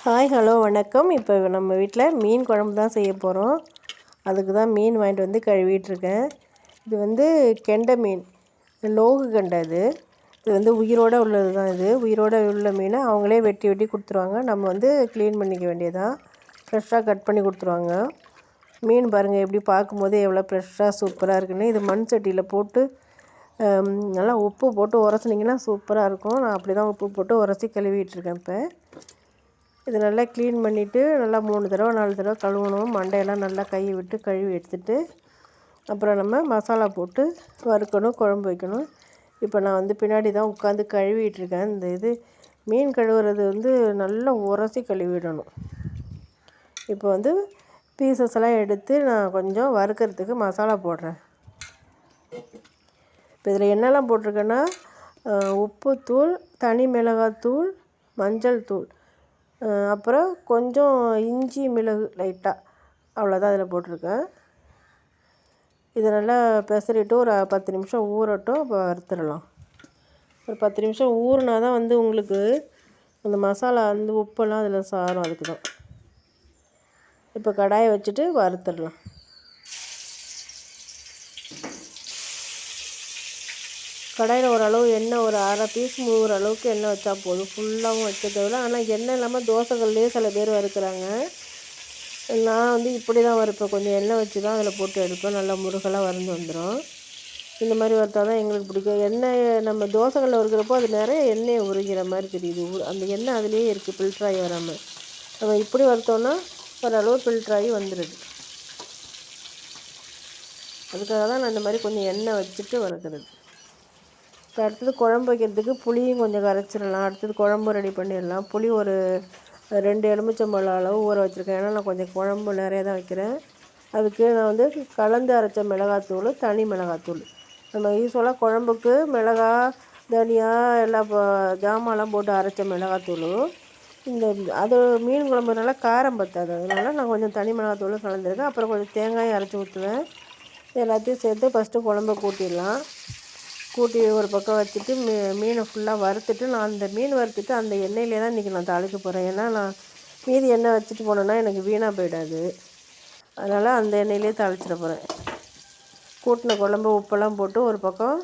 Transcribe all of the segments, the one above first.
Hi hello வணக்கம். இப்போ நம்ம வீட்டில் மீன் குழம்பு தான் செய்ய போகிறோம். அதுக்கு தான் மீன் வாங்கிட்டு வந்து கழுவிட்டுருக்கேன். இது வந்து கெண்டை மீன், லோகு கெண்டை. இது வந்து உயிரோடு உள்ளது தான். இது உயிரோடு உள்ள மீனை அவங்களே வெட்டி வெட்டி கொடுத்துருவாங்க. நம்ம வந்து க்ளீன் பண்ணிக்க வேண்டியதான். ஃப்ரெஷ்ஷாக கட் பண்ணி கொடுத்துருவாங்க. மீன் பாருங்கள், எப்படி பார்க்கும்போது எவ்வளோ ஃப்ரெஷ்ஷாக சூப்பராக இருக்குன்னு. இது மண் சட்டியில் போட்டு நல்லா உப்பு போட்டு உரசினிங்கன்னா சூப்பராக இருக்கும். நான் அப்படி தான் உப்பு போட்டு உரசி கழுவிட்டுருக்கேன். இப்போ இது நல்லா க்ளீன் பண்ணிவிட்டு நல்லா 3 தடவை 4 தடவை கழுவணும். மண்டையெல்லாம் நல்லா கையை விட்டு கழுவி எடுத்துகிட்டு அப்புறம் நம்ம மசாலா போட்டு வறுக்கணும், குழம்பு வைக்கணும். இப்போ நான் வந்து பின்னாடி தான் உட்காந்து கழுவிட்டுருக்கேன். இந்த மீன் கழுவுறது வந்து நல்லா உரசி கழுவிடணும். இப்போ வந்து பீசஸ் எல்லாம் எடுத்து நான் கொஞ்சம் வறுக்கிறதுக்கு மசாலா போடுறேன். இப்போ இதில் என்னெல்லாம் போட்டிருக்கேன்னா, உப்புத்தூள், தனி மிளகாத்தூள், மஞ்சள் தூள், அப்புறம் கொஞ்சம் இஞ்சி மிளகு லைட்டாக, அவ்வளோதான் இதில் போட்டிருக்கேன். இதை நல்லா பெசரிட்டு ஒரு 10 நிமிஷம் ஊறட்டும். அப்போ வறுத்துடலாம். ஒரு 10 நிமிஷம் ஊறினா தான் வந்து உங்களுக்கு அந்த மசாலா அந்த உப்பெல்லாம் அதில் சாரும். அதுக்கு தான் இப்போ கடாயை வச்சுட்டு வறுத்துடலாம். கடாயில் ஓரளவு எண்ணெய், ஒரு அரை பீஸ் முழுகிற அளவுக்கு எண்ணெய் வச்சா போதும். ஃபுல்லாகவும் வைக்க தேவையில்ல. ஆனால் எண்ணெய் இல்லாமல் தோசைகள்லேயே சில பேர் வறுக்கிறாங்க. நான் வந்து இப்படி தான் வறுப்பேன். கொஞ்சம் எண்ணெய் வச்சு தான் அதில் போட்டு எடுப்பேன். நல்லா முருகலாக வறுந்து வந்துடும். இந்த மாதிரி வறுத்தா தான் எங்களுக்கு பிடிக்கும். எண்ணெய் நம்ம தோசைகளில் வறுக்கிறப்போ அது நிறைய எண்ணெயை உருகிற மாதிரி தெரியுது. அந்த எண்ணெய் அதுலேயே இருக்குது, ஃபில்ட்ராகி வராமல். நம்ம இப்படி வறுத்தோன்னா ஓரளவு ஃபில்ட்ராகி வந்துடுது. அதுக்காக தான் நான் இந்த மாதிரி கொஞ்சம் எண்ணெய் வச்சுட்டு வறுக்கிறது. இப்போ அடுத்தது குழம்பு வைக்கிறதுக்கு புளியும் கொஞ்சம் கரைச்சிடலாம். அடுத்தது குழம்பு ரெடி பண்ணிடலாம். புளி ஒரு 2 எலுமிச்சம்பழம் அளவு ஊற வச்சுருக்கேன். ஏன்னா நான் கொஞ்சம் குழம்பு நிறைய தான் வைக்கிறேன். அதுக்கு நான் வந்து கலந்து அரைச்ச மிளகாத்தூள், தனி மிளகாத்தூள். நம்ம யூஸ்வலாக குழம்புக்கு மிளகா, தனியா எல்லாம் ஜாமான்லாம் போட்டு அரைச்ச மிளகாத்தூள். அது மீன் குழம்புனால காரம் பற்றாது. அதனால நான் கொஞ்சம் தனி மிளகாத்தூள் கலந்துருக்கேன். அப்புறம் கொஞ்சம் தேங்காயும் அரைச்சி ஊற்றுவேன். எல்லாத்தையும் சேர்த்து ஃபஸ்ட்டு குழம்பை கூட்டிடலாம். கூட்டி ஒரு பக்கம் வச்சுட்டு மீனை ஃபுல்லாக வறுத்துட்டு, நான் அந்த மீன் வறுத்துட்டு அந்த எண்ணெயிலே தான் இன்றைக்கி நான் தாளிக்க போகிறேன். ஏன்னா நான் மீதி எண்ணெய் வச்சுட்டு போனேன்னா எனக்கு வீணாக போயிடாது. அதனால் அந்த எண்ணெயிலே தாளிச்சிட போகிறேன். கூட்டின குழம்பு உப்பெல்லாம் போட்டு ஒரு பக்கம்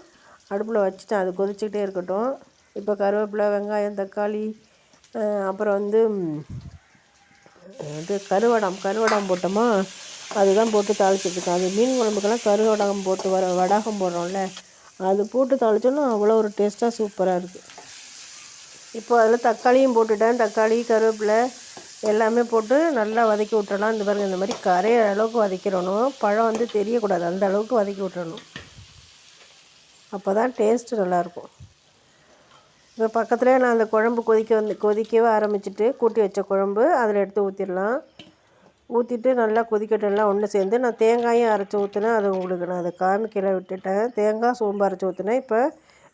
அடுப்பில் வச்சுட்டேன். அது கொதிச்சுக்கிட்டே இருக்கட்டும். இப்போ கருவேப்பிலை, வெங்காயம், தக்காளி, அப்புறம் வந்து கருவடம் போட்டோமா, அதுதான் போட்டு தாளிச்சிட்ருக்கேன். அது மீன் குழம்புக்கெல்லாம் கருவடகம் போட்டு வடகம் போடுறோம்ல, அது போட்டு தாளிச்சோன்னா அவ்வளோ ஒரு டேஸ்ட்டாக சூப்பராக இருக்குது. இப்போ அதில் தக்காளியும் போட்டுட்டேன். தக்காளி, கருவேப்பிலை எல்லாமே போட்டு நல்லா வதக்கி விட்டுறலாம். இந்த பாருங்கள், இந்த மாதிரி கரையிற அளவுக்கு வதக்கிடணும். பழம் வந்து தெரியக்கூடாது, அந்த அளவுக்கு வதக்கி விட்டுறணும். அப்போ தான் டேஸ்ட்டு நல்லாயிருக்கும். இப்போ பக்கத்துலேயே நான் அந்த குழம்பு கொதிக்கவே ஆரம்பிச்சிட்டு கூட்டி வச்ச குழம்பு அதில் எடுத்து ஊற்றிடலாம். ஊற்றிட்டு நல்லா கொதிக்கட்டெல்லாம் ஒன்று சேர்ந்து நான் தேங்காயும் அரைச்சி ஊற்றினேன். அது உங்களுக்கு நான் அதை காமிக்கல விட்டுட்டேன். தேங்காய், சோம்பு அரைச்சி ஊற்றினேன். இப்போ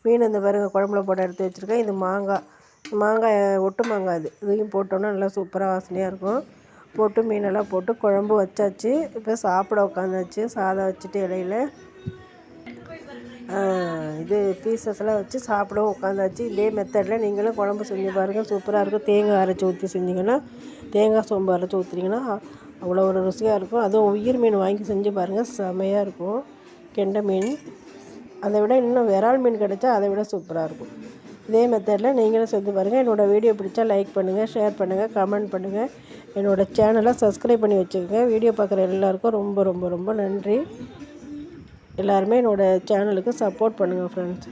மீன் இந்த பாருங்க குழம்புல போட்டு எடுத்து வச்சுருக்கேன். இது மாங்காய் ஒட்டு மாங்காய். இதையும் போட்டோன்னா நல்லா சூப்பராக வாசனையாக இருக்கும். போட்டு மீனெல்லாம் போட்டு குழம்பு வச்சாச்சு. இப்போ சாப்பிட உட்காந்தாச்சு. சாதம் வச்சுட்டு இலையில பீசஸ்லாம் வச்சு சாப்பிடவும் உட்காந்தாச்சு. இதே மெத்தடில் நீங்களும் குழம்பு செஞ்சு பாருங்கள், சூப்பராக இருக்கும். தேங்காய் அரைச்சி ஊற்றி செஞ்சிங்கன்னா, தேங்காய் சோம்பு அரைச்சி ஊற்றிங்கன்னா அவ்வளோ ஒரு ருசியாக இருக்கும். அதுவும் உயிர் மீன் வாங்கி செஞ்சு பாருங்கள், செமையாக இருக்கும். கெண்டை மீன் அதை விட இன்னும் விரால் மீன் கிடச்சா அதை விட சூப்பராக இருக்கும். இதே மெத்தடில் நீங்களும் செஞ்சு பாருங்கள். என்னோடய வீடியோ பிடிச்சா லைக் பண்ணுங்கள், ஷேர் பண்ணுங்கள், கமெண்ட் பண்ணுங்கள். என்னோடய சேனலை சப்ஸ்கிரைப் பண்ணி வச்சுக்கோங்க. வீடியோ பார்க்குற எல்லாேருக்கும் ரொம்ப ரொம்ப ரொம்ப நன்றி. எல்லாருமே என்னோடய சேனலுக்கு சப்போர்ட் பண்ணுங்கள் ஃப்ரெண்ட்ஸ்.